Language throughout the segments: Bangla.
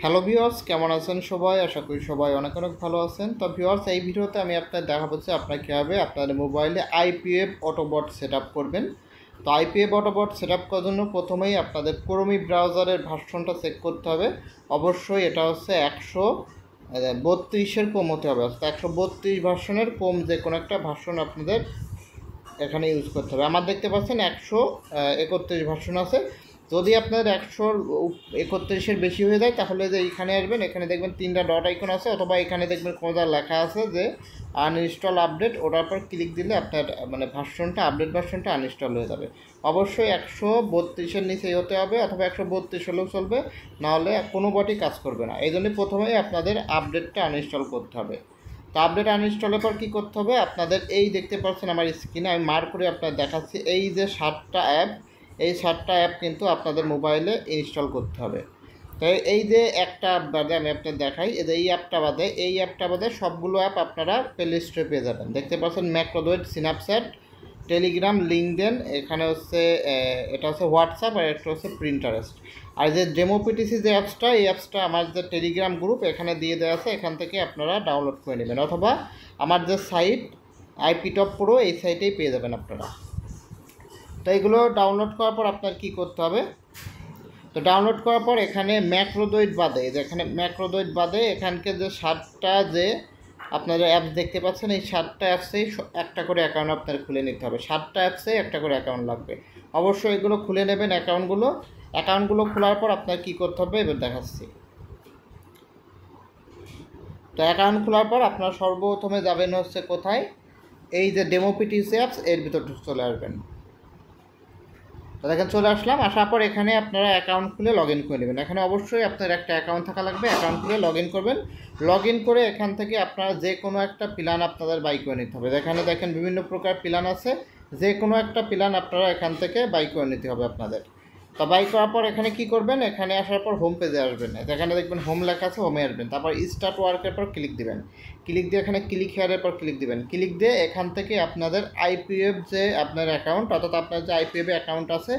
হ্যালো ভিউয়ার্স, কেমন আছেন সবাই? আশা করি সবাই অনেক অনেক ভালো আছেন। তো ভিউয়ার্স, এই ভিডিওতে আমি আপনাদের দেখাবো যে আপনারা কীভাবে আপনাদের মোবাইলে আইপিএফ অটোবট সেট আপ করবেন। তো আইপিএফ অটোবট সেট আপ করার জন্য প্রথমেই আপনাদের ক্রোমি ব্রাউজারের ভার্সনটা চেক করতে হবে। অবশ্যই এটা হচ্ছে 132-এর কম হতে হবে, অর্থাৎ 132 ভার্সনের কম যে কোনো একটা ভার্সন আপনাদের এখানে ইউজ করতে হবে। আমার দেখতে পাচ্ছেন 131 ভার্সন আছে। যদি আপনার 131-এর বেশি হয়ে যায় তাহলে যে এইখানে আসবেন, এখানে দেখবেন 3টা ডট আইকন আছে, অথবা এখানে দেখবেন কোনটা লেখা আছে যে আনইনস্টল আপডেট, ওটার পর ক্লিক দিলে আপনার ভার্সনটা আপডেট ভার্সনটা আনইনস্টল হয়ে যাবে। অবশ্যই 132-এর নিচেই হতে হবে, অথবা 132 হলেও চলবে, নাহলে কোনো বটই কাজ করবে না। এই জন্য প্রথমেই আপনাদের আপডেটটা আনইনস্টল করতে হবে। তো আপডেট আনইনস্টলের পর কী করতে হবে, আপনাদের এই দেখতে পাচ্ছেন আমার স্ক্রিনে আমি মার্ক করে আপনাদের দেখাচ্ছি, এই যে 7টা অ্যাপ, এই 7টা অ্যাপ কিন্তু আপনাদের মোবাইলে ইনস্টল করতে হবে। তাই এই যে একটা অ্যাপ বাদে আমি আপনাদের দেখাই, এই অ্যাপটা বাদে সবগুলো অ্যাপ আপনারা প্লে স্টোরে পেয়ে যাবেন। দেখতে পাচ্ছেন ম্যাক্রোদয়েড, স্ন্যাপচ্যাট, টেলিগ্রাম, লিঙ্কডইন, এখানে হচ্ছে এটা হচ্ছে হোয়াটসঅ্যাপ, আর একটা হচ্ছে প্রিন্টারেস্ট। আর যে ডেমোপিটিসি যে অ্যাপসটা, এই অ্যাপসটা আমার যে টেলিগ্রাম গ্রুপ এখানে দিয়ে দেওয়া আছে, এখান থেকে আপনারা ডাউনলোড করে নেবেন, অথবা আমার যে সাইট আইপি টপ প্রো, এই সাইটেই পেয়ে যাবেন আপনারা। তো এগুলো ডাউনলোড করার পর আপনার কী করতে হবে, তো ডাউনলোড করার পর এখানে ম্যাক্রোদয়েড বাদে এখানকে যে 7টা যে আপনারা অ্যাপস দেখতে পাচ্ছেন, এই 7টা অ্যাপসেই একটা করে অ্যাকাউন্ট আপনার খুলে নিতে হবে। 7টা অ্যাপসেই একটা করে অ্যাকাউন্ট লাগবে। অবশ্যই এগুলো খুলে নেবেন অ্যাকাউন্টগুলো খোলার পর আপনার কী করতে হবে এবার দেখাচ্ছি। তো অ্যাকাউন্ট খোলার পর আপনার সর্বপ্রথমে যাবেন হচ্ছে কোথায়, এই যে ডেমোপিটিসি অ্যাপস, এর ভিতর চলে আসবেন। তো দেখেন চলে আসলাম, আসার পর এখানে আপনারা অ্যাকাউন্ট খুলে লগ ইন করে নেবেন। এখানে অবশ্যই আপনার একটা অ্যাকাউন্ট থাকা লাগবে। অ্যাকাউন্ট খুলে লগ ইন করবেন। লগ ইন করে এখান থেকে আপনারা যে কোনো একটা প্ল্যান আপনাদের বাই করে নিতে হবে। এখানে দেখেন বিভিন্ন প্রকার প্ল্যান আছে, যে কোনো একটা প্ল্যান আপনারা এখান থেকে বাই করে নিতে হবে আপনাদের। তো বাই করার পর এখানে কি করবেন, এখানে আসার পর হোম পেজে আসবেন। এখানে দেখবেন হোম লেখা আছে, হোমে আসবেন। তারপর স্টার্ট ওয়ার্কের পর ক্লিক দিবেন। ক্লিক দিয়ে এখানে ক্লিক হেয়ারের পর ক্লিক দিবেন। ক্লিক দিয়ে এখান থেকে আপনাদের আইপিএফ যে আপনার অ্যাকাউন্ট, অর্থাৎ আপনার যে আইপিএফ অ্যাকাউন্ট আছে,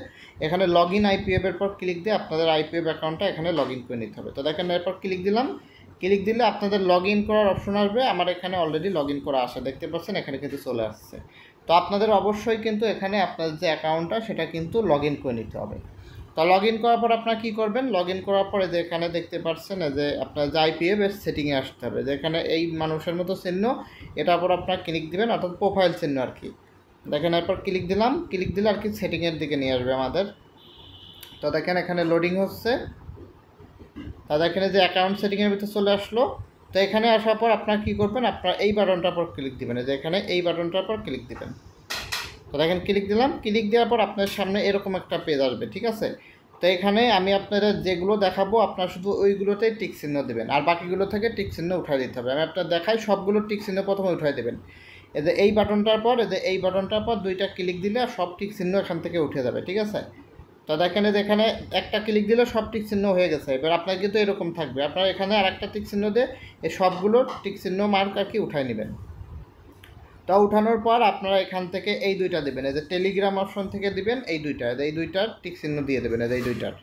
এখানে লগ ইন আইপিএফের পর ক্লিক দিয়ে আপনাদের আইপিএফ অ্যাকাউন্টটা এখানে লগ ইন করে নিতে হবে। তো দেখেন এরপর ক্লিক দিলাম। ক্লিক দিলে আপনাদের লগ ইন করার অপশন আসবে। আমার এখানে অলরেডি লগ ইন করা আসে, দেখতে পাচ্ছেন এখানে কিন্তু চলে আসছে। তো আপনাদের অবশ্যই কিন্তু এখানে আপনার যে অ্যাকাউন্টটা সেটা কিন্তু লগ ইন করে নিতে হবে। তো লগ ইন করার পর আপনারা কী করবেন, লগ ইন করার পরে যে এখানে দেখতে পাচ্ছেন যে আপনার যে আইপিএফ এর সেটিংয়ে আসতে হবে, যেখানে এই মানুষের মতো চিহ্ন, এটার পর আপনার ক্লিক দিবেন, অর্থাৎ প্রোফাইল চিহ্ন আর কি। দেখেন এরপর ক্লিক দিলাম। ক্লিক দিলে আর কি সেটিংয়ের দিকে নিয়ে আসবে আমাদের। তো দেখেন এখানে লোডিং হচ্ছে। তা দেখেন যে অ্যাকাউন্ট সেটিংয়ের ভিতরে চলে আসলো। তো এখানে আসার পর আপনারা কী করবেন, আপনারা এই বাটনটার পর ক্লিক দিবেন, যে এখানে এই বাটনটার পর ক্লিক দিবেন। তো দেখেন ক্লিক দিলাম। ক্লিক দেওয়ার পর আপনার সামনে এরকম একটা পেজ আসবে, ঠিক আছে। তো এখানে আমি আপনাদের যেগুলো দেখাবো আপনারা শুধু ওইগুলোতেই টিক চিহ্ন দেবেন, আর বাকিগুলো থেকে টিক চিহ্ন উঠাই দিতে হবে। আমি আপনার দেখাই সবগুলো টিক চিহ্ন প্রথমে উঠাই দেবেন। এদের এই বাটনটার পর 2টা ক্লিক দিলে সব টিক চিহ্ন এখান থেকে উঠে যাবে, ঠিক আছে। তো দেখেন যে এখানে একটা ক্লিক দিলে সব টিক চিহ্ন হয়ে গেছে। এবার আপনার কিন্তু এরকম থাকবে, আপনারা এখানে আর একটা টিক চিহ্ন দিয়ে এই সবগুলো টিক চিহ্ন মার্ক আর কি উঠাই নেবেন। তা উঠানোর পর আপনারা এখান থেকে এই 2টা দেবেন, এই যে টেলিগ্রাম অপশন থেকে দিবেন এই 2টার টিক চিহ্ন দিয়ে দেবেন, এই 2টার।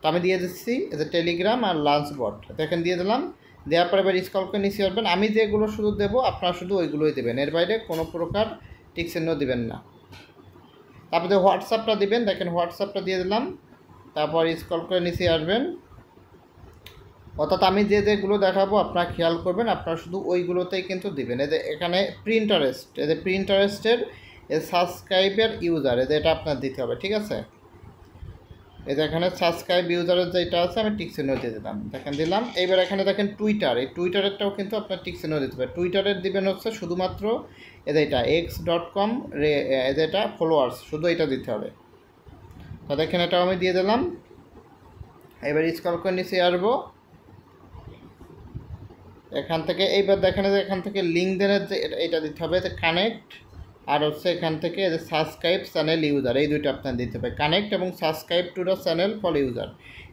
তো আমি দিয়ে দিচ্ছি এই যে টেলিগ্রাম আর লাঞ্চ বট, দেখেন দিয়ে দিলাম। দেওয়ার পরে এবার স্ক্রল করে নিচে আসবেন। আমি যেগুলো শুধু দেবো আপনারা শুধু ওইগুলোই দেবেন, এর বাইরে কোনো প্রকার টিক চিহ্ন দেবেন না। তারপরে হোয়াটসঅ্যাপটা দিবেন, দেখেন হোয়াটসঅ্যাপটা দিয়ে দিলাম। তারপর স্ক্রল করে নিচে আসবেন, অর্থাৎ আমি যেগুলো দেখাবো আপনারা খেয়াল করবেন, আপনারা শুধু ওইগুলোতেই কিন্তু দিবেন। এই যে এখানে প্রিন্টারেস্টের সাবস্ক্রাইবার ইউজার, এটা আপনার দিতে হবে, ঠিক আছে। এই যে এখানে সাবস্ক্রাইব ইউজারের যেটা আছে আমি টিক চিহ্ন দিয়ে দিলাম, দেখেন দিলাম। এইবার এখানে দেখেন টুইটার, এই টুইটারেরটাও কিন্তু আপনার টিক চিহ্ন দিতে হবে। টুইটারের দিবেন হচ্ছে শুধুমাত্র এটা x.com এটা ফলোয়ার্স, শুধু এটা দিতে হবে। তো দেখেন এটাও আমি দিয়ে দিলাম। এবার স্ক্রল করে নিচে আসবো, এখান থেকে এইবার দেখেন যে এখান থেকে লিঙ্কডইনের যে এটা দিতে হবে, যে কানেক্ট, আর হচ্ছে এখান থেকে যে সাবস্ক্রাইব চ্যানেল ইউজার, এই 2টা আপনার দিতে হবে। কানেক্ট এবং subscribe to the channel for user,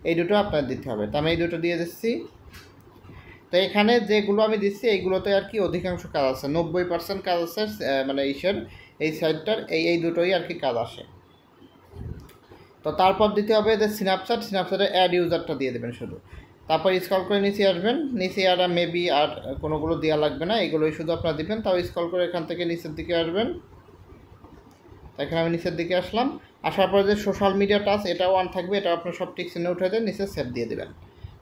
এই 2টো আপনার দিতে হবে। তো আমি এই 2টো দিয়ে দিচ্ছি। তো এখানে যেগুলো আমি দিচ্ছি এইগুলোতে আর কি অধিকাংশ কাজ আছে, 90% কাজ আছে, এই সাইটটার এই 2টোই আর কি কাজ আসে। তো তারপর দিতে হবে যে স্ন্যাপচ্যাটের অ্যাড ইউজারটা দিয়ে দেবেন শুধু। তারপর স্ক্রল করে নিচে আসবেন, নিচে আর মেবি আর কোনোগুলো দেওয়া লাগবে না, এগুলোই শুধু আপনারা দিবেন। তাও স্ক্রল করে এখান থেকে নিচের দিকে আসবেন। এখানে আমি নিচের দিকে আসলাম, আসার পরে যে সোশ্যাল মিডিয়া টাচ এটাও অন থাকবে, এটা আপনার সব টিক চিহ্নে উঠে দেন, নিচে সেভ দিয়ে দেবেন।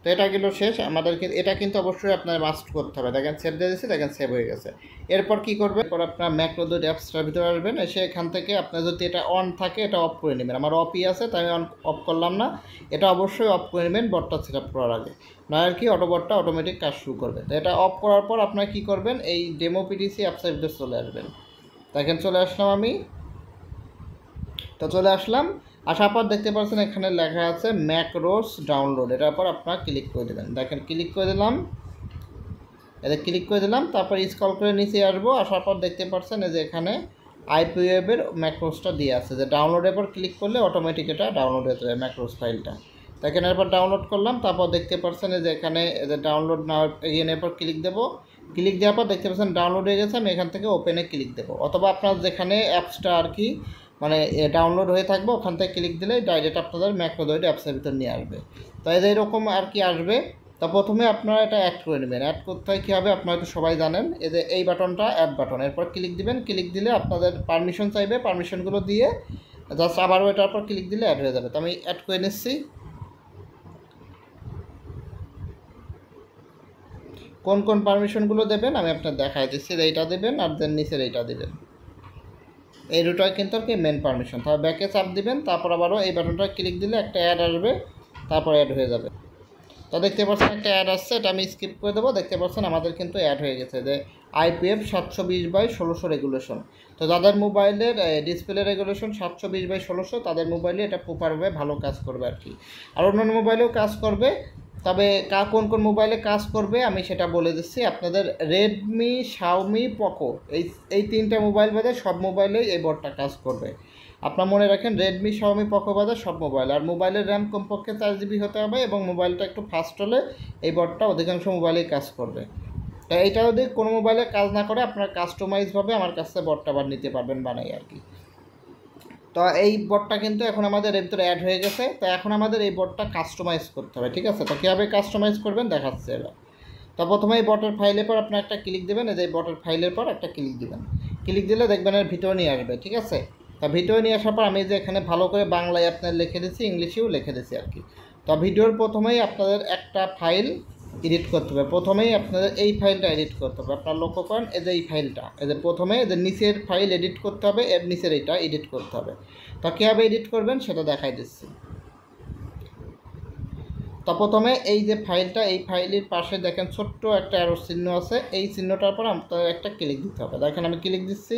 তো এটা গেল শেষ। আমাদেরকে এটা কিন্তু অবশ্যই আপনার মাস্ট করতে হবে। দেখেন সেভ দিয়ে দিচ্ছি, দেখেন সেভ হয়ে গেছে। এরপর কী করবেন, এরপর আপনার ম্যাক্রোডট অ্যাপসটার ভিতরে আসবেন, এসে এখান থেকে আপনার যদি এটা অন থাকে এটা অফ করে নেবেন। আমার অফই আছে তাই আমি অফ করলাম না, এটা অবশ্যই অফ করে নেবেন বটটা সেট আপ করার আগে, নয় আর কি বটটা অটোমেটিক কাজ শুরু করবে। তো এটা অফ করার পর আপনার কী করবেন, এই ডেমো পিটিসি অ্যাপসের ভিতরে চলে আসবেন। দেখেন চলে আসলাম আমি, তো চলে আসলাম। আসার পর দেখতে পাচ্ছেন এখানে লেখা আছে ম্যাক্রোস ডাউনলোড, এটার পর আপনার ক্লিক করে দেবেন। দেখেন ক্লিক করে দিলাম, এটা ক্লিক করে দিলাম। তারপর স্ক্রল করে নিচে আসবো, আসার পর দেখতে পাচ্ছেন এই যে এখানে আইপিওয়েবের ম্যাক্রোসটা দিয়ে আছে, যে ডাউনলোডের পর ক্লিক করলে অটোমেটিক এটা ডাউনলোড হয়ে যাবে ম্যাক্রোস ফাইলটা। দেখেন এরপর ডাউনলোড করলাম, তারপর দেখতে পাচ্ছেন যে এখানে যে ডাউনলোড না এর পর ক্লিক দেবো, ক্লিক দেওয়ার পর দেখতে পাচ্ছেন ডাউনলোড হয়ে গেছে। আমি এখান থেকে ওপেনে ক্লিক দেবো, অথবা আপনার যেখানে অ্যাপসটা আর কি মানে ডাউনলোড হয়ে থাকবে ওখান থেকে ক্লিক দিলে ডাইরেক্ট আপনাদের ম্যাক্রোডট অ্যাপসের ভিতর নিয়ে আসবে। তো এরকম আর কি আসবে। তো প্রথমে আপনারা এটা অ্যাড করে নেবেন। অ্যাড করতে হয় কীভাবে আপনারা তো সবাই জানেন, এই যে এই বাটনটা অ্যাড বাটন, এরপর ক্লিক দিবেন। ক্লিক দিলে আপনাদের পারমিশন চাইবে, পারমিশনগুলো দিয়ে জাস্ট আবারও এটার পর ক্লিক দিলে অ্যাড হয়ে যাবে। তো আমি অ্যাড করে নিচ্ছি। কোন কোন পারমিশনগুলো দেবেন আমি আপনার দেখাই দিচ্ছি, এইটা দেবেন আর দেন নিচের এইটা দেবেন। এই দুটোই কিন্তু আর কি মেন পারমিশন। তারপর ব্যাকে চাপ দিবেন, তারপর আবারও এই বাটনটা ক্লিক দিলে একটা অ্যাড আসবে, তারপর অ্যাড হয়ে যাবে। তো দেখতে পাচ্ছেন একটা অ্যাড আসছে, এটা আমি স্কিপ করে দেবো। দেখতে পাচ্ছেন আমাদের কিন্তু অ্যাড হয়ে গেছে যে IPF 720/1600 রেগুলেশন। তো যাদের মোবাইলের ডিসপ্লে রেগুলেশন 720/1600 তাদের মোবাইলে এটা প্রপারভাবে ভালো কাজ করবে আর কি। আর অন্যান্য মোবাইলেও কাজ করবে, তবে কোন কোন মোবাইলে কাজ করবে আমি সেটা বলে দিচ্ছি। আপনাদের রেডমি, শাওমি, পোকো এই তিনটা মোবাইল বাদে সব মোবাইলেই এই বটটা কাজ করবে। আপনার মনে রাখেন রেডমি, শাওমি, পোকো বাদে সব মোবাইল। আর মোবাইলের র্যাম কমপক্ষে 4GB হতে হবে এবং মোবাইলটা একটু ফাস্ট হলে এই বটটা অধিকাংশ মোবাইলেই কাজ করবে। তো এইটা যদি কোনো মোবাইলে কাজ না করে আপনারা কাস্টমাইজভাবে আমার কাছ থেকে বটটা আবার নিতে পারবেন বানাই আর কি। তো এই বটটা কিন্তু এখন আমাদের এর ভিতরে অ্যাড হয়ে গেছে। তো এখন আমাদের এই বটটা কাস্টমাইজ করতে হবে, ঠিক আছে? তো কীভাবে কাস্টমাইজ করবেন দেখাচ্ছে এবার। তো প্রথমে এই বটের ফাইলের পর আপনার একটা ক্লিক দেবেন, এই যে বটের ফাইলের পর একটা ক্লিক দেবেন। ক্লিক দিলে দেখবেন এর ভিডিও নিয়ে আসবে, ঠিক আছে? তা ভিডিও নিয়ে আসার পর আমি যে এখানে ভালো করে বাংলায় আপনার লিখে দিচ্ছি, ইংলিশেও লিখে দিচ্ছি আর কি। তো ভিডিওর প্রথমেই আপনাদের একটা ফাইল এডিট করতে হবে। প্রথমেই আপনাদের এই ফাইলটা এডিট করতে হবে। আপনার লক্ষ্য করেন এই যে এই ফাইলটা, এই যে প্রথমে এই যে নিচের ফাইল এডিট করতে হবে, এর নিচের এইটা এডিট করতে হবে। তো কীভাবে এডিট করবেন সেটা দেখাই দিচ্ছি। তো প্রথমে এই যে ফাইলটা, এই ফাইলের পাশে দেখেন ছোট্ট একটা অ্যারো চিহ্ন আছে, এই চিহ্নটার পর আপনাদের একটা ক্লিক দিতে হবে। দেখেন আমি ক্লিক দিচ্ছি,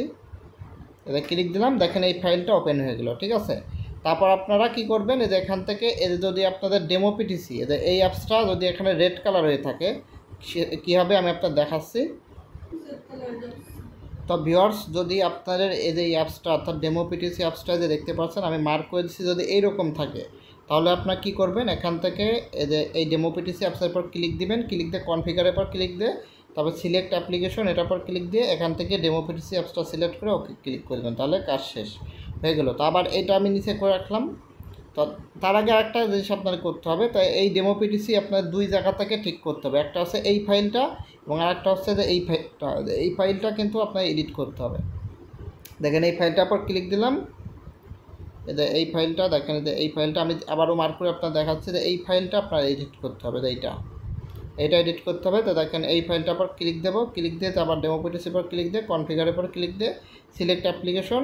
এটা ক্লিক দিলাম, দেখেন এই ফাইলটা ওপেন হয়ে গেল, ঠিক আছে? তারপর আপনারা কি করবেন, এই যে এখান থেকে এই যে যদি আপনাদের ডেমো পিটিসি এই অ্যাপসটা যদি এখানে রেড কালার হয়ে থাকে কীভাবে আমি আপনার দেখাচ্ছি। তো ভিউয়ার্স যদি আপনাদের এই যে অ্যাপসটা অর্থাৎ ডেমো পিটিসি অ্যাপসটা যে দেখতে পাচ্ছেন আমি মার্ক করে দিচ্ছি, যদি এইরকম থাকে তাহলে আপনার কি করবেন, এখান থেকে এই যে এই ডেমো পিটিসি অ্যাপসের পর ক্লিক দিবেন। ক্লিক দিয়ে কনফিগারের পর ক্লিক দিয়ে তারপর সিলেক্ট অ্যাপ্লিকেশন, এটার পর ক্লিক দিয়ে এখান থেকে ডেমো পিটিসি অ্যাপসটা সিলেক্ট করে ওকে ক্লিক করে দেবেন, তাহলে কাজ শেষ হয়ে গেল। তো আবার এটা আমি নিচে করে রাখলাম। তো তার আগে একটা জিনিস আপনার করতে হবে, তাই এই ডেমো পিটিসি আপনার দুই জায়গা থেকে ঠিক করতে হবে। একটা হচ্ছে এই ফাইলটা এবং আরেকটা হচ্ছে যে এই ফাইলটা কিন্তু আপনার এডিট করতে হবে। দেখেন এই ফাইলটার পর ক্লিক দিলাম, এই ফাইলটা দেখেন, এই ফাইলটা আমি আবারও মার্ক করে আপনার দেখাচ্ছি যে এই ফাইলটা আপনার এডিট করতে হবে, এইটা এডিট করতে হবে। তো দেখেন এই ফাইলটার পর ক্লিক দেবো, ক্লিক দিয়ে আবার ডেমো পিটিসির পর ক্লিক দিয়ে কনফিগারের পর ক্লিক দিয়ে সিলেক্ট অ্যাপ্লিকেশন,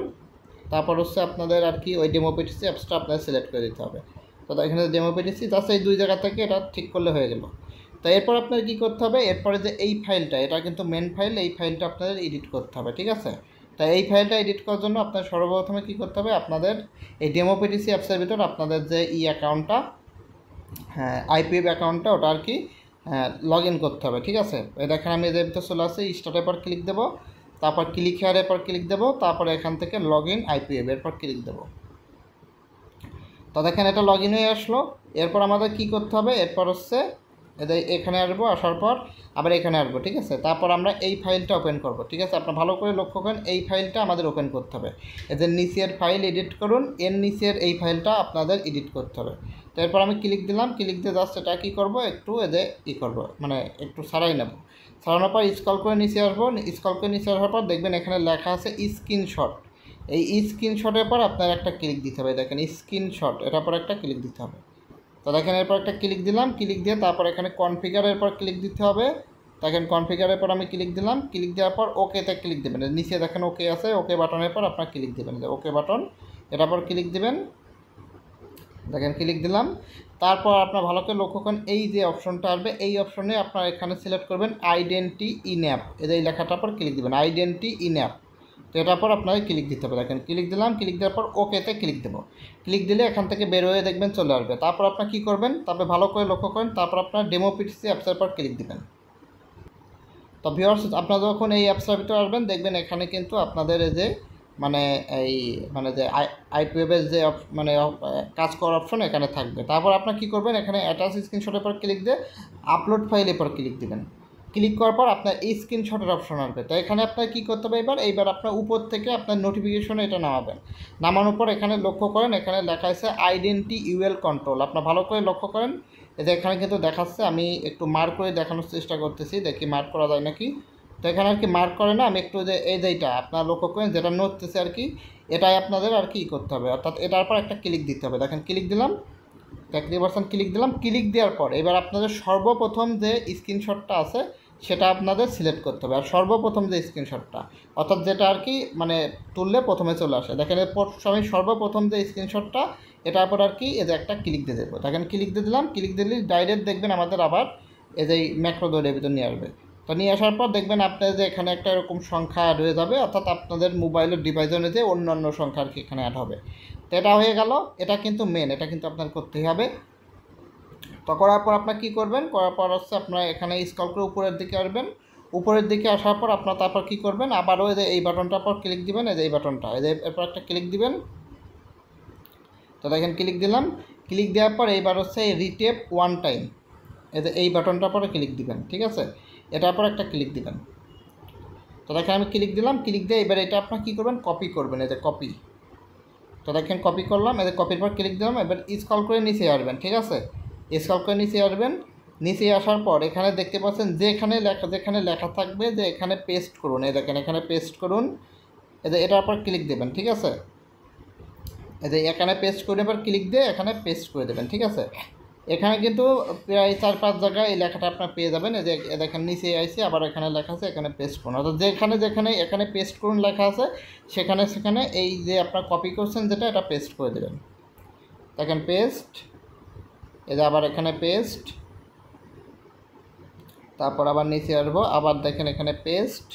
তারপর হচ্ছে আপনাদের আর কি ওই ডেমো পিটিসি অ্যাপসটা আপনাদের সিলেক্ট করে দিতে হবে। তো এখানে ডেমো পিটিসি জাস্ট এই দুই জায়গা থেকে এটা ঠিক করলে হয়ে গেল। তো এরপর আপনার কী করতে হবে, এরপরে যে এই ফাইলটা, এটা কিন্তু মেন ফাইল, এই ফাইলটা আপনাদের এডিট করতে হবে, ঠিক আছে? তাই এই ফাইলটা এডিট করার জন্য আপনার সর্বপ্রথমে কী করতে হবে, আপনাদের এই ডেমো পিটিসি অ্যাপসের ভিতর আপনাদের যে অ্যাকাউন্টটা, হ্যাঁ IPF অ্যাকাউন্টটা ওটা আর কি লগ ইন করতে হবে, ঠিক আছে? এই দেখেন আমি এদের ভিতরে চলে আসছি, স্টার্টের পর ক্লিক দেবো, তারপর ক্লিক হেয়ারের পর ক্লিক দেবো, তারপরে এখান থেকে লগ ইন IPF এরপর ক্লিক দেবো। তো দেখেন এটা লগ ইন হয়ে আসলো। এরপর আমাদের কী করতে হবে, এরপর হচ্ছে এখানে আসবো, আসার পর আবার এখানে আসবো, ঠিক আছে। তারপর আমরা এই ফাইলটা ওপেন করব, ঠিক আছে। আপনার ভালো করে লক্ষ্য করেন, এই ফাইলটা আমাদের ওপেন করতে হবে। এদের নিচের ফাইল এডিট করুন, এর নিচের এই ফাইলটা আপনাদের এডিট করতে হবে। তো এরপর আমি ক্লিক দিলাম, ক্লিক দিয়ে জাস্ট এটা কী করবো, একটু করবো, মানে একটু সারাই নেব। সারানোর পর স্ক্রল করে নিচে আসবো, স্ক্রল করে নিচে আসার পর দেখবেন এখানে লেখা আছে স্ক্রিনশট। এই স্ক্রিনশটের পর আপনার একটা ক্লিক দিতে হবে, দেখেন স্ক্রিনশট, এটার পর একটা ক্লিক দিতে হবে। তো দেখেন এরপর একটা ক্লিক দিলাম, ক্লিক দিয়ে তারপর এখানে কনফিগারের পর ক্লিক দিতে হবে। দেখেন কনফিগারের পর আমি ক্লিক দিলাম, ক্লিক দেওয়ার পর ওকেতে ক্লিক দেবেন। নিচে দেখেন ওকে আছে, ওকে বাটনের পর আপনার ক্লিক দেবেন, ওকে বাটন, এটার পর ক্লিক দেবেন। দেখেন ক্লিক দিলাম। তারপর আপনার ভালো করে লক্ষ্য করেন, এই যে অপশনটা আসবে, এই অপশনে আপনার এখানে সিলেক্ট করবেন আইডেন্টি ইন অ্যাপ, এই লেখাটার পর ক্লিক দেবেন, আইডেন্টি ইন অ্যাপ। তো এটার পর আপনাকে ক্লিক দিতে হবে। দেখেন ক্লিক দিলাম, ক্লিক দেওয়ার পর ওকেতে ক্লিক দেবো। ক্লিক দিলে এখান থেকে বের হয়ে দেখবেন চলে আসবে। তারপর আপনার কী করবেন, তারপরে ভালো করে লক্ষ্য করেন, তারপর আপনার ডেমো পিটিসি অ্যাপসের পর ক্লিক দেবেন। তো ভিউয়ার্স, আপনারা যখন এই অ্যাপসের ভিতরে আসবেন দেখবেন এখানে কিন্তু আপনাদের এই যে যে আইপি ওয়েবের যে কাজ করার অপশন এখানে থাকবে। তারপর আপনার কী করবেন, এখানে অ্যাটাচ স্ক্রিনশটের পর ক্লিক দিয়ে আপলোড ফাইলের পর ক্লিক দেবেন। ক্লিক করার পর আপনার এই স্ক্রিনশটের অপশন আসবে। তো এখানে আপনার কী করতে হবে, এইবার আপনার উপর থেকে আপনার নোটিফিকেশনে এটা নামাবেন। নামানোর পর এখানে লক্ষ্য করেন, এখানে লেখা আছে আইডেন্টি ইউএল কন্ট্রোল। আপনার ভালো করে লক্ষ্য করেন, এখানে কিন্তু দেখাচ্ছে, আমি একটু মার্ক করে দেখানোর চেষ্টা করতেছি, দেখি মার্ক করা যায় নাকি। তো এখানে আর কি মার্ক করে না, আমি একটু যেটা আপনার লক্ষ্য করেন, যেটা নড়তেছে আর কি, এটাই আপনাদের আর কি করতে হবে, অর্থাৎ এটার পর একটা ক্লিক দিতে হবে। দেখেন ক্লিক দিলাম, 1% ক্লিক দিলাম। ক্লিক দেওয়ার পর এবার আপনাদের সর্বপ্রথম যে স্ক্রিনশটটা আছে সেটা আপনাদের সিলেক্ট করতে হবে। আর সর্বপ্রথম যে স্ক্রিনশটটা, অর্থাৎ যেটা আর কি তুললে প্রথমে চলে আসে, দেখেন আমি সর্বপ্রথম যে স্ক্রিনশটটা, এটার পর আর কি একটা ক্লিক দিয়ে দেবো। দেখেন ক্লিক দিয়ে দিলাম, ক্লিক দিলে ডাইরেক্ট দেখবেন আমাদের আবার ম্যাক্রো দৌড়ের ভিতর নিয়ে আসবে। তো নিয়ে আসার পর দেখবেন আপনার যে এখানে একটা এরকম সংখ্যা অ্যাড হয়ে যাবে, অর্থাৎ আপনাদের মোবাইলের ডিভাইস অনুযায়ী অন্যান্য সংখ্যা আর কি এখানে অ্যাড হবে। তো এটা হয়ে গেল, এটা কিন্তু মেন, এটা কিন্তু আপনার করতেই হবে। তো করার পর আপনার কী করবেন, করার পর হচ্ছে আপনার এখানে স্ক্রল করে উপরের দিকে আসবেন। উপরের দিকে আসার পর আপনার তারপর কী করবেন, আবারও এই বাটনটার পর ক্লিক দিবেন, এই বাটনটা, এরপর একটা ক্লিক দিবেন। তো দেখেন ক্লিক দিলাম, ক্লিক দেওয়ার পর এইবার হচ্ছে এই রিটেপ ওয়ান টাইম, এই বাটনটার পরে ক্লিক দিবেন, ঠিক আছে। এটার পর একটা ক্লিক দিবেন। তো দেখেন আমি ক্লিক দিলাম, ক্লিক দিয়ে এবার এটা আপনার কী করবেন, কপি করবেন, কপি। তো দেখেন কপি করলাম, কপির পর ক্লিক দিলাম। এবার স্ক্রল করে নিচে আসবেন, ঠিক আছে। স্ক্রল করে নিচে আসবেন, নিচে আসার পর এখানে দেখতে পাচ্ছেন যেখানে লেখা থাকবে যে এখানে পেস্ট করুন, দেখেন এখানে পেস্ট করুন, এটার পর ক্লিক দেবেন, ঠিক আছে। এখানে পেস্ট করে এবার ক্লিক দিয়ে এখানে পেস্ট করে দেবেন, ঠিক আছে। এখানে কিন্তু প্রায় 4-5 জায়গায় এই লেখাটা আপনার পেয়ে যাবেন। দেখেন নিচে আইসি, আবার এখানে লেখা আছে এখানে পেস্ট করুন, অর্থাৎ এখানে পেস্ট করুন লেখা আছে, সেখানে এই যে আপনার কপি করছেন যেটা, এটা পেস্ট করে দেবেন। দেখেন পেস্ট, আবার এখানে পেস্ট, তারপর আবার নিচে আসবো, আবার দেখেন এখানে পেস্ট,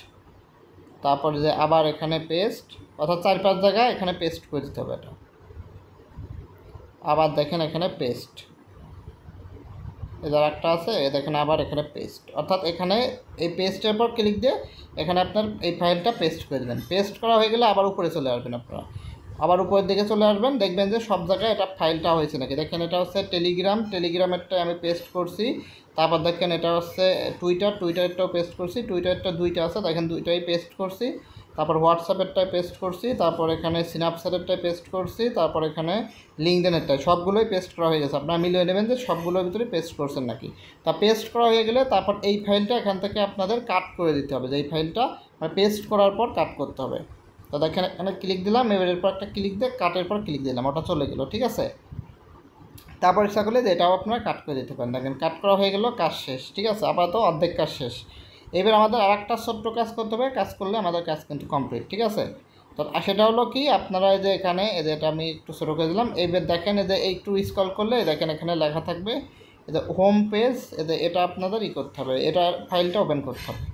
তারপর আবার এখানে পেস্ট, অর্থাৎ 4-5 জায়গায় এখানে পেস্ট করে দিতে হবে এটা। আবার দেখেন এখানে পেস্ট, এদের একটা আছে, দেখেন আবার এখানে পেস্ট, অর্থাৎ এখানে এই পেস্টের পর ক্লিক দিয়ে এখানে আপনার এই ফাইলটা পেস্ট করে দেবেন। পেস্ট করা হয়ে গেলে আবার উপরে চলে আসবেন, আপনারা আবার উপরের দিকে চলে আসবেন, দেখবেন যে সব জায়গায় এটা ফাইলটা হয়েছে নাকি। দেখেন এটা হচ্ছে টেলিগ্রামেরটা আমি পেস্ট করছি। তারপর দেখেন এটা হচ্ছে টুইটারটাও পেস্ট করছি, টুইটারটা 2টা আছে, দেখেন 2টাই পেস্ট করছি। তারপর হোয়াটসঅ্যাপেরটাই পেস্ট করছি, তারপর এখানে স্ন্যাপচ্যাটেরটাই পেস্ট করছি, তারপর এখানে লিঙ্কডইনেরটাই, সবগুলোই পেস্ট করা হয়ে গেছে। আপনারা মিলিয়ে নেবেন যে সবগুলোর ভিতরে পেস্ট করছেন নাকি। তা পেস্ট করা হয়ে গেলে তারপর এই ফাইলটা এখান থেকে আপনাদের কাট করে দিতে হবে, যে এই ফাইলটা পেস্ট করার পর কাট করতে হবে। তো দেখেন এখানে ক্লিক দিলাম, এবার এরপর একটা ক্লিক দিয়ে কাটের পর ক্লিক দিলাম, ওটা চলে গেলো, ঠিক আছে। তারপর ইচ্ছা করলে যে এটাও আপনারা কাট করে দিতে পারেন। দেখেন কাট করা হয়ে গেল, কাজ শেষ, ঠিক আছে। আপাতত অর্ধেক কাজ শেষ। এবার আমাদের আর একটা ছোট্ট কাজ করতে হবে, কাজ করলে আমাদের কাজ কিন্তু কমপ্লিট, ঠিক আছে। তো সেটা হলো কি, আপনারা এখানে এটা আমি একটু ছোটো করে দিলাম। এইবার দেখেন একটু স্ক্রল করলে দেখেন এখানে লেখা থাকবে হোম পেজ, এটা আপনাদের করতে হবে, এটা ফাইলটা ওপেন করতে হবে।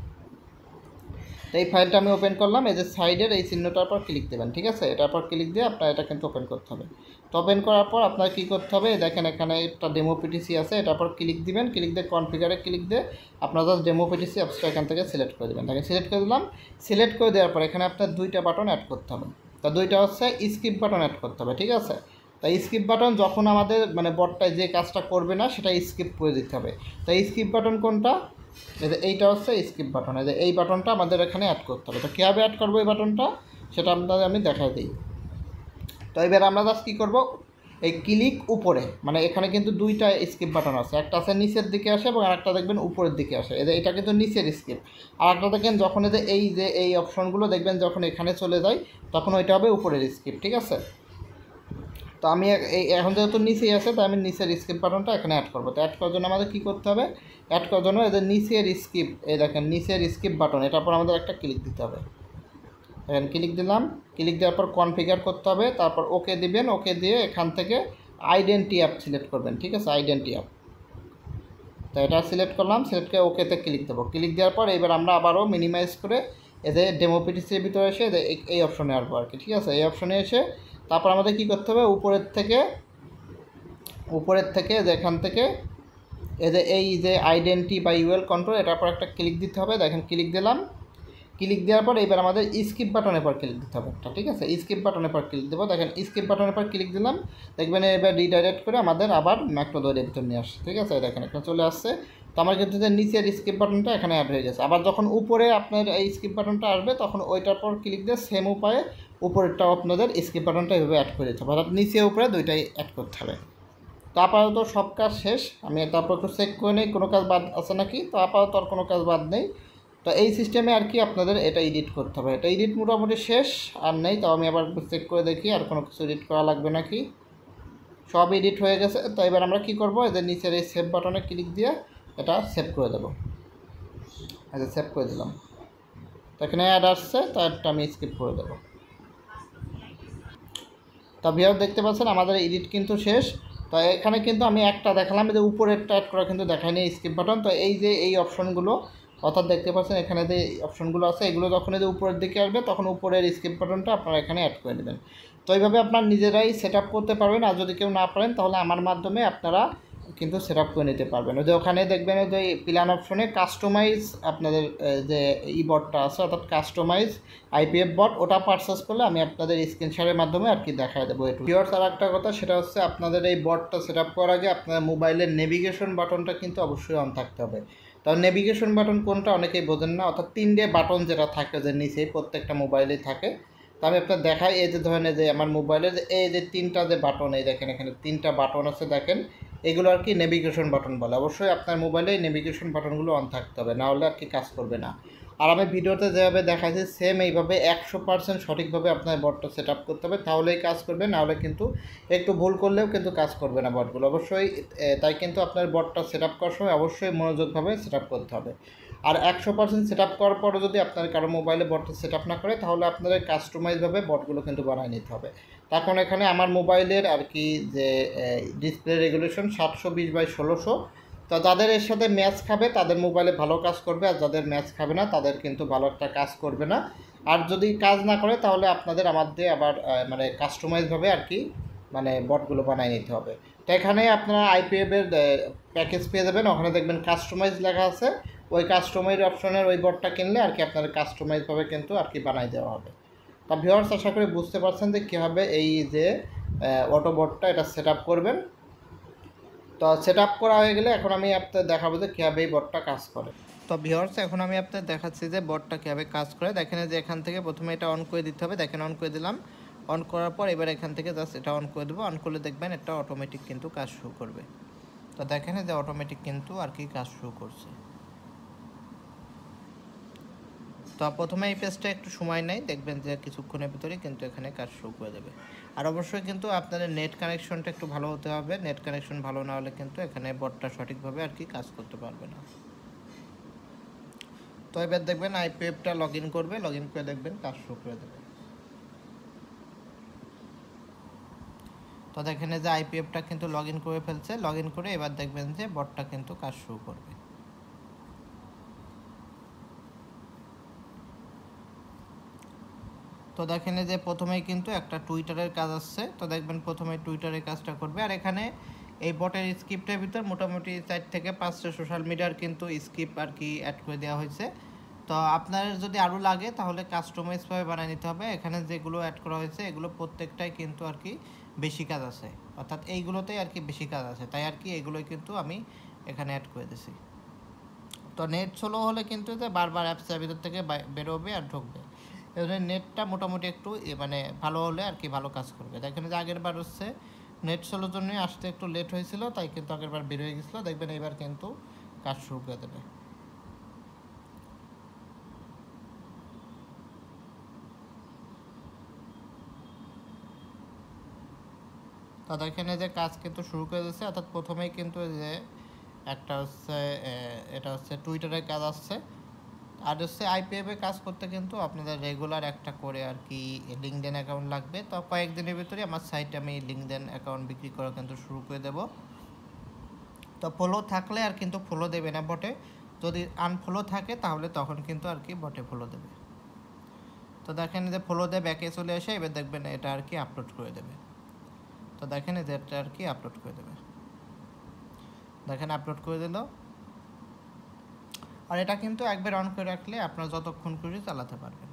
তো এই ফাইলটা আমি ওপেন করলাম, সাইডের এই চিহ্নটার পর ক্লিক দেবেন, ঠিক আছে। এটার পর ক্লিক দিয়ে আপনার এটা কিন্তু ওপেন করতে হবে। তো ওপেন করার পর আপনার কী করতে হবে, দেখেন এখানে একটা ডেমো পিটিসি আছে, এটার পর ক্লিক দিবেন, ক্লিক দিয়ে কনফিগারে ক্লিক দিয়ে আপনার জাস্ট ডেমো পিটিসি অ্যাপসটা এখান থেকে সিলেক্ট করে দেবেন। দেখেন সিলেক্ট করে দিলাম। সিলেক্ট করে দেওয়ার পর এখানে আপনার 2টা বাটন অ্যাড করতে হবে। তো 2টা হচ্ছে স্কিপ বাটন অ্যাড করতে হবে, ঠিক আছে। তাই স্কিপ বাটন যখন আমাদের মানে বটটায় যে কাজটা করবে না সেটা স্কিপ করে দিতে হবে। তাই স্কিপ বাটন কোনটা, এই যে এইটা হচ্ছে স্কিপ বাটন, এই যে এই বাটনটা আমাদের এখানে অ্যাড করতে হবে। তো কীভাবে অ্যাড করবো এই বাটনটা সেটা আপনাদের আমি দেখাই দিই। তো এবার আমরা জাস্ট কী করবো, এই ক্লিক উপরে, মানে এখানে কিন্তু দুইটা স্কিপ বাটন আছে, একটা আছে নিচের দিকে আসে এবং আরেকটা দেখবেন উপরের দিকে আসে। এটা কিন্তু নিচের স্কিপ, আর একটা দেখেন যখন এই অপশনগুলো দেখবেন যখন এখানে চলে যায় তখন ওইটা হবে উপরের স্কিপ, ঠিক আছে। তো আমি এখন যেহেতু নিচেই আছে তাই আমি নিচের স্কিপ বাটনটা এখানে অ্যাড করবো। তো অ্যাড করার জন্য আমাদের কী করতে হবে, অ্যাড করার জন্য এদের নিচের স্কিপ, এই দেখেন নিচের স্কিপ বাটন, এটার পর আমাদের একটা ক্লিক দিতে হবে। এখানে ক্লিক দিলাম, ক্লিক দেওয়ার পর কনফিগার করতে হবে, তারপর ওকে দিবেন, ওকে দিয়ে এখান থেকে আইডেন্টি অ্যাপ সিলেক্ট করবেন, ঠিক আছে, আইডেন্টি অ্যাপ। তো এটা সিলেক্ট করলাম, সিলেক্ট করে ওকেতে ক্লিক দেবো। ক্লিক দেওয়ার পর এবার আমরা আবারও মিনিমাইজ করে এদের ডেমো পিটিসির ভিতরে এসে এই অপশনে আসবো আর কি, ঠিক আছে। এই অপশনে এসে তারপর আমাদের কী করতে হবে, উপরের থেকে যেখান থেকে এই যে আইডেন্টি বা ইউএল কন্ট্রোল, এটার পর একটা ক্লিক দিতে হবে। দেখেন ক্লিক দিলাম, ক্লিক দেওয়ার পর এবার আমাদের স্কিপ বাটনের পর ক্লিক দিতে হবে একটা, ঠিক আছে। স্কিপ বাটনের পর ক্লিক দেবো, দেখেন স্কিপ বাটনের পর ক্লিক দিলাম, দেখবেন এবার রিডাইরেক্ট করে আমাদের আবার ম্যাক্রোদয়ের ভিতর নিয়ে আসছে, ঠিক আছে। দেখেন এখানে চলে আসছে। তো আমার কিন্তু যে নিচের স্কিপ বাটনটা এখানে অ্যাড হয়ে গেছে। আবার যখন উপরে আপনার এই স্কিপ বাটনটা আসবে তখন ওইটার পর ক্লিক দিয়ে সেম উপায়ে উপরেরটাও আপনাদের স্কিপ বাটনটা এভাবে অ্যাড করে দিতে হবে, অর্থাৎ নিচে উপরে দুইটাই অ্যাড করতে হবে। তো আপাতত সব কাজ শেষ, আমি তারপর একটু চেক করে নিই কোনো কাজ বাদ আছে নাকি। তো আপাতত আর কোনো কাজ বাদ নেই। তো এই সিস্টেমে আর কি আপনাদের এটা এডিট করতে হবে। এটা এডিট মোটামুটি শেষ, আর নেই। তো আমি আবার চেক করে দেখি আর কোনো কিছু এডিট করা লাগবে নাকি। সব এডিট হয়ে গেছে। তো এবার আমরা কি করব, এদের নিচের এই সেভ বাটনে ক্লিক দিয়ে এটা সেভ করে দেবো। আচ্ছা, সেভ করে দিলাম। তো এখানে অ্যাড আসছে, তো একটা আমি স্কিপ করে দেবো। তো ভিউয়ার দেখতে পাচ্ছেন আমাদের এডিট কিন্তু শেষ। তো এখানে কিন্তু আমি একটা দেখালাম, যে উপরেরটা অ্যাড করা কিন্তু দেখায়নি স্কিপ বাটন। তো এই যে এই অপশনগুলো, অর্থাৎ দেখতে পাচ্ছেন এখানে যে অপশনগুলো আছে এগুলো যখন এই যে উপরের দিকে আসবে তখন উপরের স্কিপ বাটনটা আপনারা এখানে অ্যাড করে দেবেন। তো এইভাবে আপনারা নিজেরাই সেট আপ করতে পারবেন। আর যদি কেউ না পারেন তাহলে আমার মাধ্যমে আপনারা কিন্তু সেট আপ করে নিতে পারবেন। ওই যে ওখানে দেখবেন যে প্ল্যান অপশনে কাস্টমাইজ আপনাদের যে বটটা আছে, অর্থাৎ কাস্টমাইজ আইপিএফ বট, ওটা পারচেস করলে আমি আপনাদের স্ক্রিনশটের মাধ্যমে আর কি দেখায় দেবো। একটু ভিউয়ার্স, আর একটা কথা, সেটা হচ্ছে আপনাদের এই বটটা সেট আপ করার আগে আপনার মোবাইলের নেভিগেশন বাটনটা কিন্তু অবশ্যই অন থাকতে হবে। তার নেভিগেশন বাটন কোনটা অনেকেই বোঝেন না, অর্থাৎ 3ডে বাটন যেটা থাকে যে নিচেই প্রত্যেকটা মোবাইলেই থাকে। তো আমি আপনার দেখাই, এই যে ধরেন যে আমার মোবাইলের এই যে 3টা যে বাটন, এই দেখেন এখানে 3টা বাটন আছে দেখেন, এগুলো আর কি নেভিগেশন বাটন বলে। অবশ্যই আপনার মোবাইলে নেভিগেশন বাটনগুলো অন থাকতে হবে, না হলে আর কি কাজ করবে না। আর আমি ভিডিওতে যেভাবে দেখাইছি সেম এইভাবে 100% সঠিকভাবে আপনার বটটা সেট আপ করতে হবে, তাহলেই কাজ করবে, না হলে কিন্তু একটু ভুল করলেও কিন্তু কাজ করবে না বটগুলো অবশ্যই। তাই কিন্তু আপনার বটটা সেট আপ করার সময় অবশ্যই মনোযোগভাবে সেট আপ করতে হবে। আর 100% সেট আপ করার পরও যদি আপনার কারো মোবাইলে বটটা সেট আপ না করে তাহলে আপনাদের কাস্টমাইজভাবে বটগুলো কিন্তু বানিয়ে নিতে হবে। তখন এখানে আমার মোবাইলের আর কি যে ডিসপ্লে রেগুলেশন 720/1600। তো যাদের এর সাথে ম্যাচ খাবে তাদের মোবাইলে ভালো কাজ করবে, আর যাদের ম্যাচ খাবে না তাদের কিন্তু ভালো একটা কাজ করবে না। আর যদি কাজ না করে তাহলে আপনাদের আমাদের আবার মানে কাস্টমাইজভাবে আর কি মানে বটগুলো বানিয়ে নিতে হবে। তো এখানে আপনারা আইপিএফের প্যাকেজ পেয়ে যাবেন, ওখানে দেখবেন কাস্টমাইজ লেখা আছে, ওই কাস্টমাইজ অপশনের ওই বটটা কিনলে আর কি আপনাদের কাস্টমাইজভাবে কিন্তু আর কি বানাই দেওয়া হবে। তা ভিউয়ার্স, আশা করি বুঝতে পারছেন যে কীভাবে এই যে অটো বটটা এটা সেট আপ করবেন। তো সেট আপ করা হয়ে গেলে এখন আমি আপনাদের দেখাবো যে কীভাবে এই বটটা কাজ করে। তো ভিউয়ার্স, এখন আমি আপনাদের দেখাচ্ছি যে বটটা কীভাবে কাজ করে। দেখেন যে এখান থেকে প্রথমে এটা অন করে দিতে হবে, দেখেন অন করে দিলাম। অন করার পর এবার এখান থেকে জাস্ট এটা অন করে দেবো। অন করলে দেখবেন এটা অটোমেটিক কিন্তু কাজ শুরু করবে। তো দেখেন যে অটোমেটিক কিন্তু আর কি কাজ শুরু করছে। তো প্রথমে এই পেজটা একটু সময় নেয়, দেখবেন যে কিছুক্ষণের ভিতরে কিন্তু এখানে কাজ শুরু করে দেবে। আর অবশ্যই কিন্তু আপনাদের নেট কানেকশনটা একটু ভালো হতে হবে, নেট কানেকশন ভালো না হলে কিন্তু এখানে বটটা সঠিকভাবে আর কি কাজ করতে পারবে না। তো এবার দেখবেন আইপিএফটা লগ ইন করবে, লগ ইন করে দেখবেন কাজ শুরু করে দেবে। তো দেখেন যে আইপিএফটা কিন্তু লগ ইন করে ফেলছে, লগ ইন করে এবার দেখবেন যে বটটা কিন্তু কাজ শুরু করবে। তো দেখেন যে প্রথমেই কিন্তু একটা টুইটারের কাজ আসছে। তো দেখবেন প্রথমে টুইটারের কাজটা করবে। আর এখানে এই বটের স্ক্রিপ্টের ভিতর মোটামুটি 4 থেকে 5টা সোশ্যাল মিডিয়ার কিন্তু স্ক্রিপ্ট আর কি অ্যাড করে দেওয়া হয়েছে। তো আপনার যদি আরও লাগে তাহলে কাস্টমাইজভাবে বানিয়ে নিতে হবে। এখানে যেগুলো অ্যাড করা হয়েছে এগুলো প্রত্যেকটাই কিন্তু আর কি বেশি কাজ আছে, অর্থাৎ এইগুলোতেই আর কি বেশি কাজ আছে, তাই আর কি এগুলোই কিন্তু আমি এখানে অ্যাড করে দিছি। তো নেট স্লো হলে কিন্তু যে বারবার অ্যাপসের ভিতর থেকে বেরোবে আর ঢুকবে। এই জন্য নেটটা মোটামুটি একটু মানে ভালো হলে আর কি ভালো কাজ করবে। দেখেন যে আগের বার হচ্ছে নেট স্লোর জন্যই আসতে একটু লেট হয়েছিল, তাই কিন্তু আগের বার বের হয়ে গেছিলো। দেখবেন এবার কিন্তু কাজ শুরু করে দেবে। তো দেখেন এই যে কাজ কিন্তু শুরু করে দিচ্ছে, অর্থাৎ প্রথমেই কিন্তু যে একটা হচ্ছে এটা হচ্ছে টুইটারের কাজ আসছে, আর হচ্ছে আইপিএফে কাজ করতে কিন্তু আপনাদের রেগুলার একটা করে আর কি লিঙ্কডইন অ্যাকাউন্ট লাগবে। তো কয়েকদিনের ভিতরে আমার সাইটে আমি লিঙ্কডইন অ্যাকাউন্ট বিক্রি করা কিন্তু শুরু করে দেব। তো ফলো থাকলে আর কিন্তু ফলো দেবে না বটে, যদি আনফলো থাকে তাহলে তখন কিন্তু আর কি বটে ফলো দেবে। তো দেখেন যে ফলো দিয়ে ব্যাকে চলে এসে এবার দেখবেন এটা আর কি আপলোড করে দেবে। তো দেখেন যে এটা আর কি আপলোড করে দেবে, দেখেন আপলোড করে দিল। আর এটা কিন্তু একবার অন করে রাখলে আপনারা যতক্ষণ খুশি চালাতে পারবেন।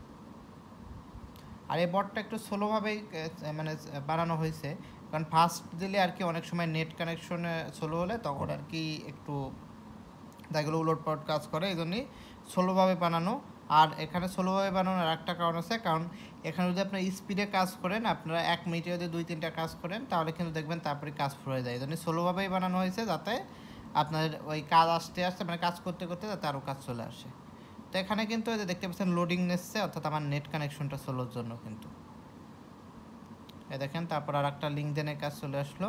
আর এই বটটা একটু স্লোভাবেই মানে বানানো হয়েছে, কারণ ফাস্ট দিলে আর কি অনেক সময় নেট কানেকশনে স্লো হলে তখন আর কি একটু যেগুলো উলটপালট কাজ করে, এই জন্যই স্লোভাবে বানানো। আর এখানে স্লোভাবে বানানোর একটা কারণ আছে, কারণ এখানে যদি আপনার স্পিডে কাজ করেন, আপনারা 1 মিনিটে যদি 2-3টা কাজ করেন তাহলে কিন্তু দেখবেন তারপরে কাজ ফুরে যায়। এই জন্য স্লোভাবেই বানানো হয়েছে, যাতে আপনার ওই কাজ আসতে আসতে মানে কাজ করতে করতে যাতে আরও কাজ চলে আসে। তো এখানে কিন্তু এই যে দেখতে পাচ্ছেন লোডিং নিচ্ছে, অর্থাৎ আমার নেট কানেকশনটা স্লোর জন্য কিন্তু এই দেখেন। তারপর আর একটা লিঙ্কডইনের কাজ চলে আসলো।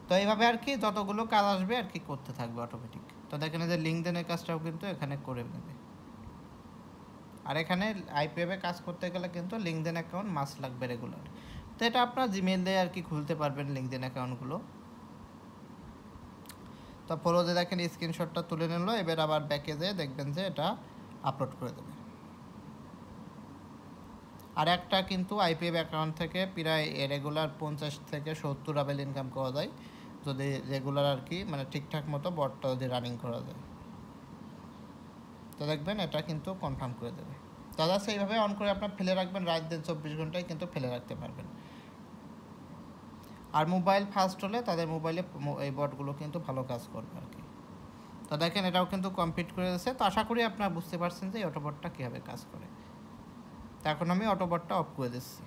তো এইভাবে আর কি যতগুলো কাজ আসবে আর কি করতে থাকবে অটোমেটিক। তো দেখেন যে লিঙ্কডইনের কাজটাও কিন্তু এখানে করে নেবে। আর এখানে আইপিএফে কাজ করতে গেলে কিন্তু লিঙ্কডইন অ্যাকাউন্ট মাস্ট লাগবে রেগুলার। তো এটা আপনার জিমেল দিয়ে আর কি খুলতে পারবেন লিঙ্কডইন অ্যাকাউন্টগুলো। তো ফলো যে দেখেন স্ক্রিনশটটা তুলে নিল, এবার আবার ব্যাকে যেয়ে দেখবেন যে এটা আপলোড করে দেবে। আর একটা কিন্তু আইপিএফ অ্যাকাউন্ট থেকে প্রায় রেগুলার 50 থেকে 70 আবেল ইনকাম করা যায়, যদি রেগুলার আর কি মানে ঠিকঠাক মতো বটটা যদি রানিং করা যায়। তো দেখবেন এটা কিন্তু কনফার্ম করে দেবে। দাদা সেইভাবে অন করে আপনার ফেলে রাখবেন, রাত দিন 24 ঘন্টায় কিন্তু ফেলে রাখতে পারবেন। আর মোবাইল ফাস্ট হলে তাদের মোবাইলে এই বটগুলো কিন্তু ভালো কাজ করবে আর কি। তো দেখেন এটাও কিন্তু কমপ্লিট করে দিয়েছে। তো আশা করি আপনারা বুঝতে পারছেন যে এই অটোবটটা কীভাবে কাজ করে। তো এখন আমি অটোবটটা অফ করে দিচ্ছি।